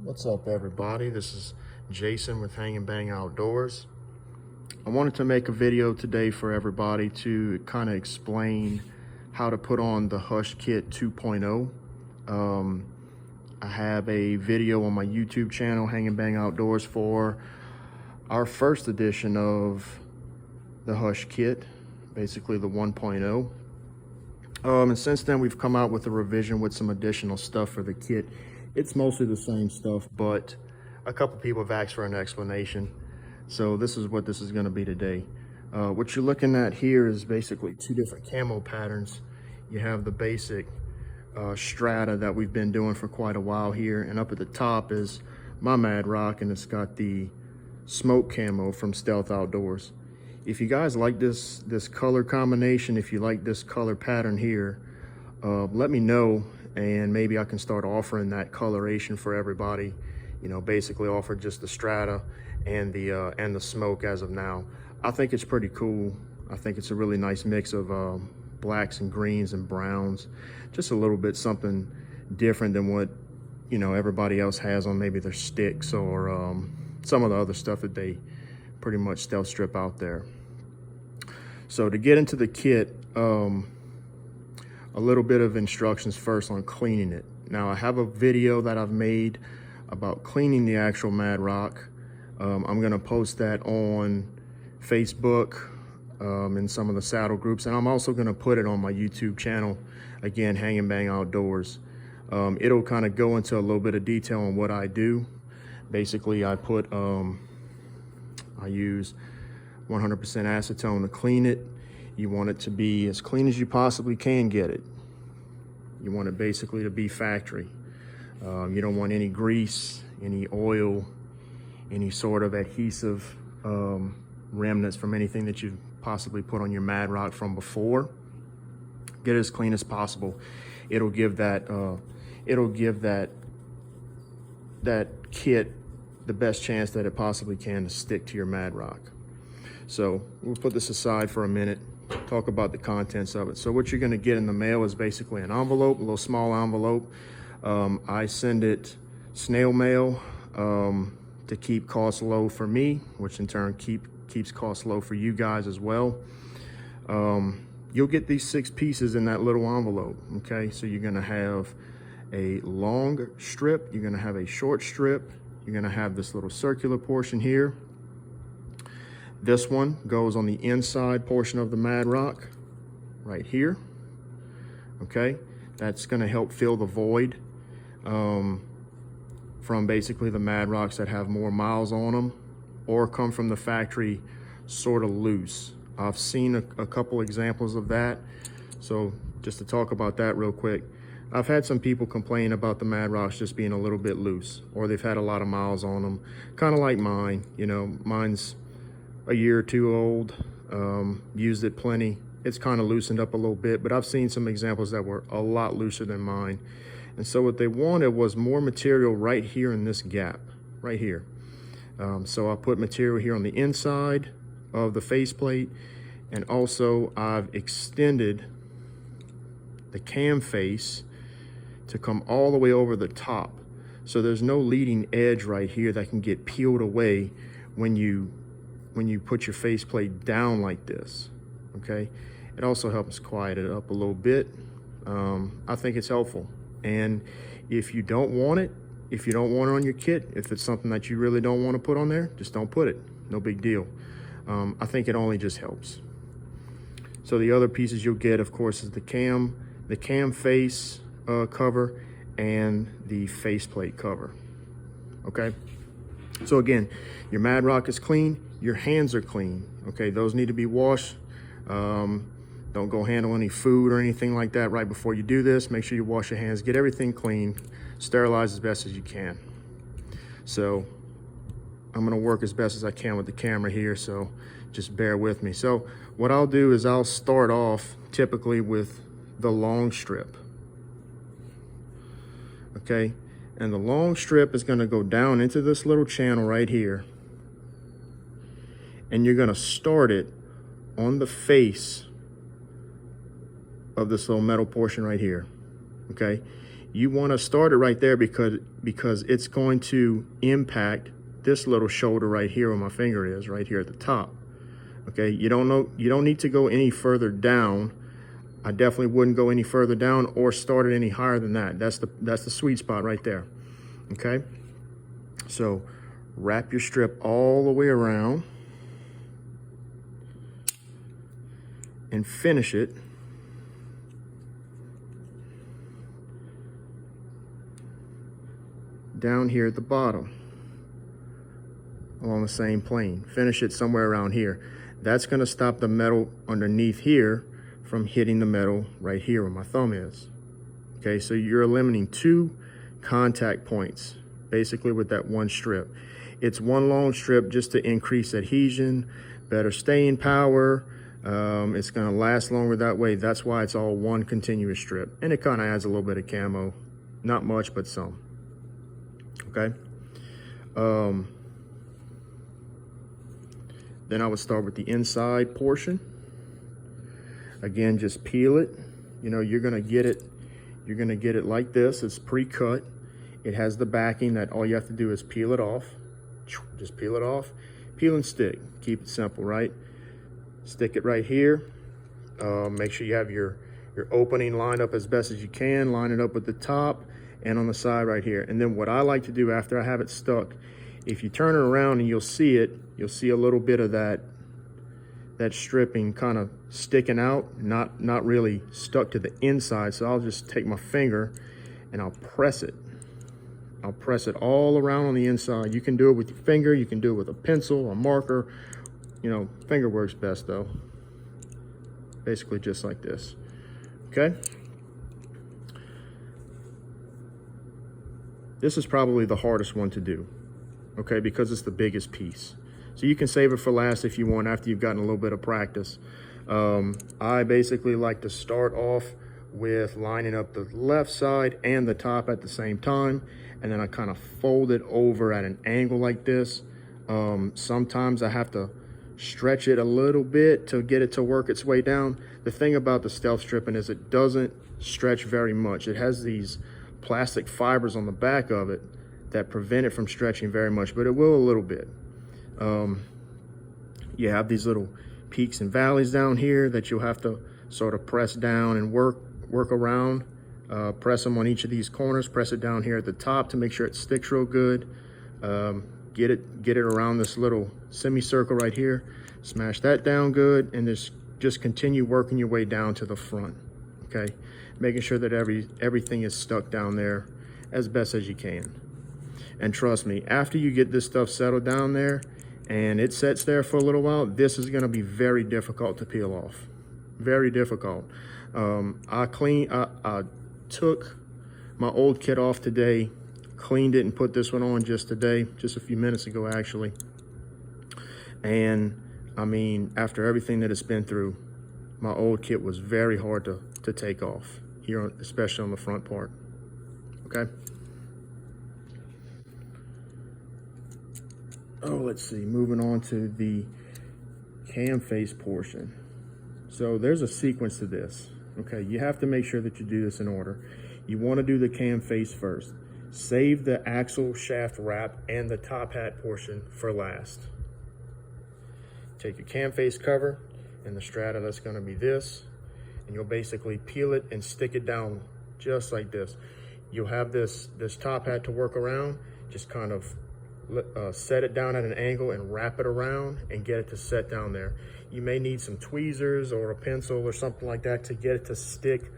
What's up, everybody? This is Jason with Hang&Bang Outdoors. I wanted to make a video today for everybody to kind of explain how to put on the Hush Kit 2.0. I have a video on my YouTube channel, Hang&Bang Outdoors, for our first edition of the Hush Kit, basically the 1.0. And since then, we've come out with a revision with some additional stuff for the kit. It's mostly the same stuff, but a couple people have asked for an explanation. So this is what this is going to be today. What you're looking at here is basically two different camo patterns. You have the basic strata that we've been doing for quite a while here, and up at the top is my Madrock, and it's got the smoke camo from Stealth Outdoors. If you guys like this color combination, if you like this color pattern here, let me know, and maybe I can start offering that coloration for everybody. You know, basically offer just the strata and the smoke as of now. I think it's pretty cool. I think it's a really nice mix of blacks and greens and browns. Just a little bit something different than what, you know, everybody else has on maybe their sticks or some of the other stuff that they pretty much stealth strip out there. So to get into the kit, a little bit of instructions first on cleaning it. Now, I have a video that I've made about cleaning the actual Madrock. I'm gonna post that on Facebook in some of the saddle groups, and I'm also gonna put it on my YouTube channel, again, Hang&Bang Outdoors. It'll kind of go into a little bit of detail on what I do. Basically, I use 100% acetone to clean it. You want it to be as clean as you possibly can get it. You want it basically to be factory. You don't want any grease, any oil, any sort of adhesive remnants from anything that you've possibly put on your Madrock from before. Get it as clean as possible. It'll give that kit the best chance that it possibly can to stick to your Madrock. So we'll put this aside for a minute, talk about the contents of it. So what you're gonna get in the mail is basically an envelope, a little small envelope. I send it snail mail to keep costs low for me, which in turn keeps costs low for you guys as well. You'll get these 6 pieces in that little envelope, okay? So you're gonna have a long strip, you're gonna have a short strip, you're gonna have this little circular portion here. This one goes on the inside portion of the Madrock, right here, okay? That's gonna help fill the void from basically the Madrocks that have more miles on them or come from the factory sort of loose. I've seen a couple examples of that. So just to talk about that real quick, I've had some people complain about the Madrocks just being a little bit loose, or they've had a lot of miles on them, kind of like mine. You know, mine's a year or two old, used it plenty. It's kind of loosened up a little bit, but I've seen some examples that were a lot looser than mine. And so what they wanted was more material right here in this gap, right here. So I put material here on the inside of the faceplate, and also I've extended the cam face to come all the way over the top. So there's no leading edge right here that can get peeled away when you put your faceplate down like this, okay? It also helps quiet it up a little bit. I think it's helpful. And if you don't want it on your kit, if it's something that you really don't want to put on there, just don't put it, no big deal. I think it only just helps. So the other pieces you'll get, of course, is the cam face cover and the faceplate cover, okay? So again, your Madrock is clean, your hands are clean, okay? Those need to be washed. Don't go handle any food or anything like that right before you do this. Make sure you wash your hands, get everything clean, sterilize as best as you can. So I'm gonna work as best as I can with the camera here, so just bear with me. So what I'll do is I'll start off typically with the long strip, okay? And the long strip is gonna go down into this little channel right here, and you're gonna start it on the face of this little metal portion right here, okay? You want to start it right there because it's going to impact this little shoulder right here where my finger is, right here at the top. Okay, you don't need to go any further down. I definitely wouldn't go any further down or start it any higher than that. That's the sweet spot right there. Okay, so wrap your strip all the way around and finish it down here at the bottom along the same plane. Finish it somewhere around here. That's going to stop the metal underneath here from hitting the metal right here where my thumb is. Okay, so you're eliminating 2 contact points basically with that one strip. It's one long strip just to increase adhesion, better staying power. It's going to last longer that way. That's why it's all one continuous strip, and it kind of adds a little bit of camo, not much but some. Okay, then I would start with the inside portion. Again, just peel it. You know, you're gonna get it like this. It's pre-cut. It has the backing that all you have to do is peel it off. Just peel it off. Peel and stick. Keep it simple, right? Stick it right here. Make sure you have your opening lined up as best as you can. Line it up with the top and on the side right here. And then what I like to do after I have it stuck, if you turn it around and you'll see a little bit of that stripping kind of sticking out, not really stuck to the inside. So I'll just take my finger and I'll press it. I'll press it all around on the inside. You can do it with your finger, you can do it with a pencil, a marker. You know, finger works best though. Basically just like this, okay? This is probably the hardest one to do, okay, because it's the biggest piece. So you can save it for last if you want, after you've gotten a little bit of practice. I basically like to start off with lining up the left side and the top at the same time, and then I kind of fold it over at an angle like this. Sometimes I have to stretch it a little bit to get it to work its way down. The thing about the stealth stripping is it doesn't stretch very much. It has these plastic fibers on the back of it that prevent it from stretching very much, but it will a little bit. You have these little peaks and valleys down here that you'll have to sort of press down and work around. Press them on each of these corners. Press it down here at the top to make sure it sticks real good. Get it around this little semicircle right here. Smash that down good, and just continue working your way down to the front. Okay, making sure that everything is stuck down there as best as you can. And trust me, after you get this stuff settled down there and it sets there for a little while, this is going to be very difficult to peel off. Very difficult. I took my old kit off today, cleaned it and put this one on just today, just a few minutes ago actually. And I mean, after everything that it's been through, my old kit was very hard to take off here, especially on the front part. Okay. Oh, let's see, moving on to the cam face portion. So there's a sequence to this. Okay, you have to make sure that you do this in order. You want to do the cam face first. Save the axle shaft wrap and the top hat portion for last. Take your cam face cover and the strata, that's going to be this, and you'll basically peel it and stick it down just like this. You'll have this top hat to work around. Just kind of set it down at an angle and wrap it around and get it to set down there. You may need some tweezers or a pencil or something like that to get it to stick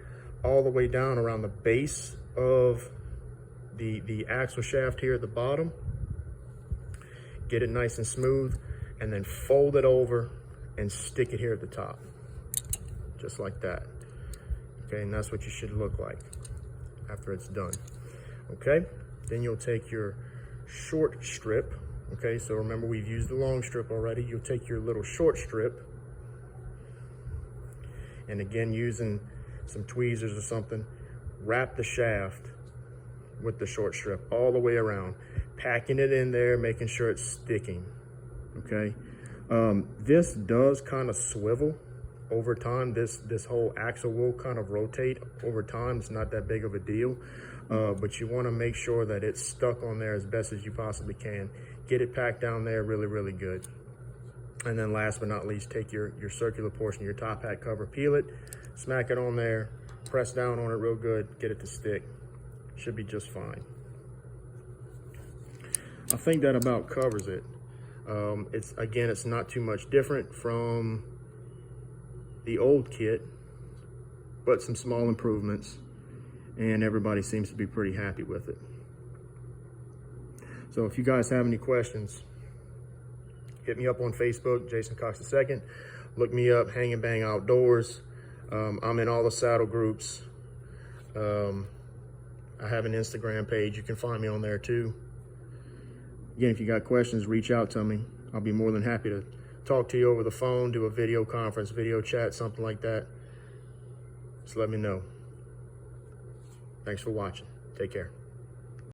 all the way down around the base of the axle shaft here at the bottom. Get it nice and smooth, and then fold it over and stick it here at the top, just like that. Okay, and that's what you should look like after it's done. Okay, then you'll take your short strip. Okay, so remember we've used the long strip already. You'll take your little short strip, and again, using some tweezers or something, wrap the shaft with the short strip all the way around, packing it in there, making sure it's sticking. Okay, this does kind of swivel over time. This whole axle will kind of rotate over time. It's not that big of a deal. but you want to make sure that it's stuck on there as best as you possibly can. Get it packed down there really, really good. And then last but not least, take your circular portion of your top hat cover, peel it, smack it on there, press down on it real good, get it to stick. Should be just fine. I think that about covers it. It's not too much different from the old kit, but some small improvements, and everybody seems to be pretty happy with it. So if you guys have any questions, hit me up on Facebook, Jason Cox II. Look me up, Hang&Bang Outdoors. I'm in all the saddle groups. I have an Instagram page. You can find me on there too. Again, if you got questions, reach out to me. I'll be more than happy to talk to you over the phone, do a video conference, video chat, something like that. Just let me know. Thanks for watching. Take care.